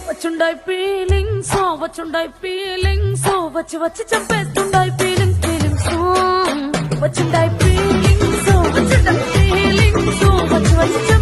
వచ్చుండాయి feelings వచ్చుండాయి feelings వచ్చి వచ్చి చంపేస్తుండాయి feelings feelings వచ్చుండాయి feelings వచ్చుండాయి feelings వచ్చి వచ్చి